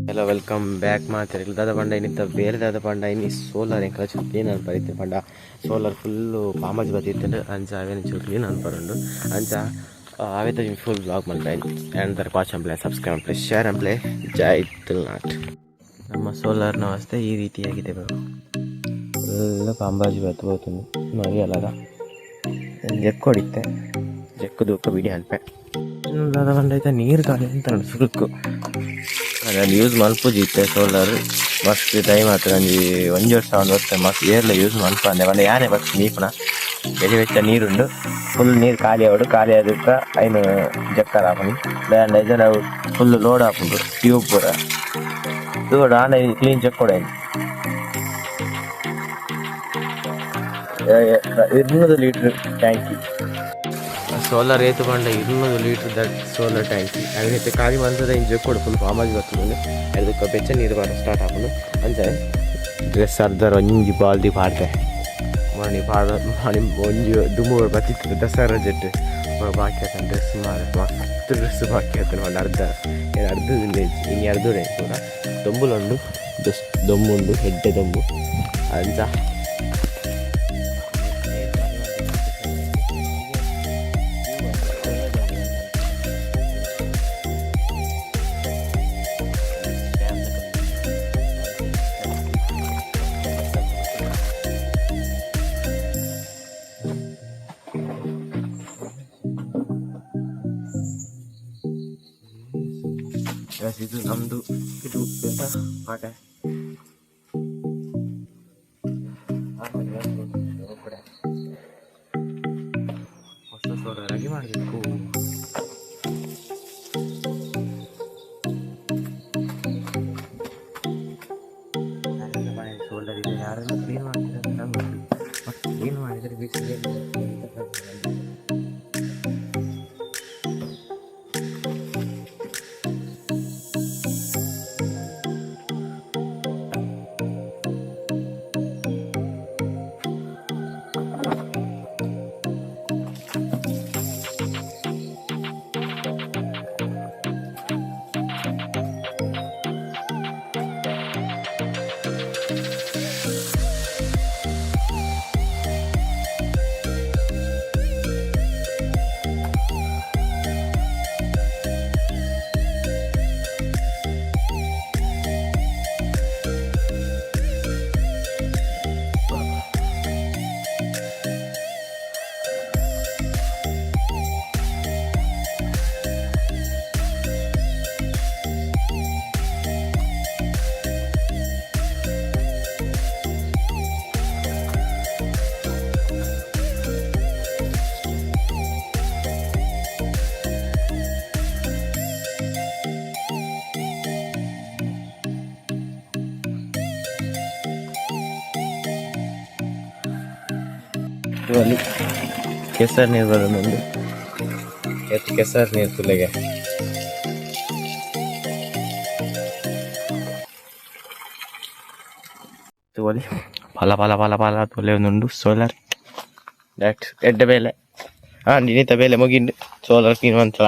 hello welcome back मात्र दादा पंड इन बेरे दादा पंड इन सोलर एंक क्लीन अनपरित पंड सोलर फुल पामज बतित अंच अवे क्लीन अनपरुंड अंच अवे फुल ब्लॉग मल्टा एंड दर वाच एंड प्ले सब्सक्राइब प्ले शेयर एंड प्ले जय तुलनाट नम्म सोलर नमस्ते ई रीतियागिदे फुल पांबाजी बत्तबोतुंदी मरी अलागा जक्क ಹೊಡಿತೆ जक्क दूक बिडी अनपे दादा पंड अयिते नीरु खाली अंत सुरुक्कु ನಾನು ಯೂಸ್ ಮಲ್ಪುಜಿತ್ತೆ ಸೋಲಾರ್ ಮಸ್ತ್ ಟೈಮ್ ಆಗ್ತದೆ ಅಂಜಿ ಒಂಜಿ ವರ್ಷ ಒಂದು ವರ್ಷ ಮಸ್ತ್ ಏರ್ಲ ಯೂಸ್ ಮಲ್ಪಂದೆ ಬಂದ ಯಾನೇ ಬಸ್ ನೀಪುನ ಬೆಲೆ ವೆಚ್ಚ ನೀರುಂಡು ಫುಲ್ ನೀರು ಖಾಲಿ ಆವಡು ಖಾಲಿ ಆದಕ್ಕ ಐನು ಜಕ್ಕರ್ ಹಾಪುನಿ ಲ್ಯಾಂಡ್ ಐಜನ್ ಅವು ಫುಲ್ ಲೋಡ್ ಹಾಪುಂಡು ಟ್ಯೂಬ್ ಪೂರ ಲೋಡ್ ಆನೆ ಕ್ಲೀನ್ ಚೆಕ್ ಕೊಡೇನು 200 ಲೀಟರ್ ಟ್ಯಾಂಕಿ सोलर ऐत पंड 200 लीटर द सोलर टैंकी अदे खाली मंतद इन जक्कोड फुल फामाज बत्तुंड अदुक बेच्च नीरु बार स्टार्ट आपुंड अंचे ड्रेस अर्दर ಒಂಜಿ ಬಾಲ್ದಿ ಪಾಡ್ದೆ ಮಣಿ ಪಾಡ ಮಣಿ ಒಂಜಿ ದುಮು ಬತ್ತಿತ್ತು ದಸರ ಜೆಟ್ ಬಾಕಿ ಹಾಕಿ ಡ್ರೆಸ್ ಮಾರ ಮಸ್ತ್ ಡ್ರೆಸ್ ಬಾಕಿ ಹಾಕಿ ಒಂದು ಅರ್ಧ ಇನ್ನು ಅರ್ಧಡೆ ಪೂರ ದೊಂಬುಲುಂಡು ಜಸ್ಟ್ ದೊಂಬುಂಡು ಹೆಡ್ಡೆ ದೊಂಬು ಅಂಚ itu namdu itu biasa pakai apa ya udah masa sore lagi mah gitu ada main solar itu yaran clean ಮಾಡಿದ್ರೆ ನಮ್ಗೆ ಕ್ಲೀನ್ ಮಾಡಿದ್ರೆ ಬಿಸಿಲು ಅಲ್ಲಿ ಕೆಸರು ನೀರು ಬರೋದೊಂದು ಕೆಸರು ನೀರು ತುಲೆಗೆ ತುವಲಿ ಫಲ ಫಲ ಫಲ ಫಲ ತುಲೆ ಒಂದುಂಡು ಸೋಲಾರ್ ದಟ್ ಎಡ್ಡ ಬೇಲೆ ನಿನಿತ ಬೇಲೆ ಮುಗಿಂಡು ಸೋಲಾರ್ ಕ್ಲೀನ್ ಅಂತ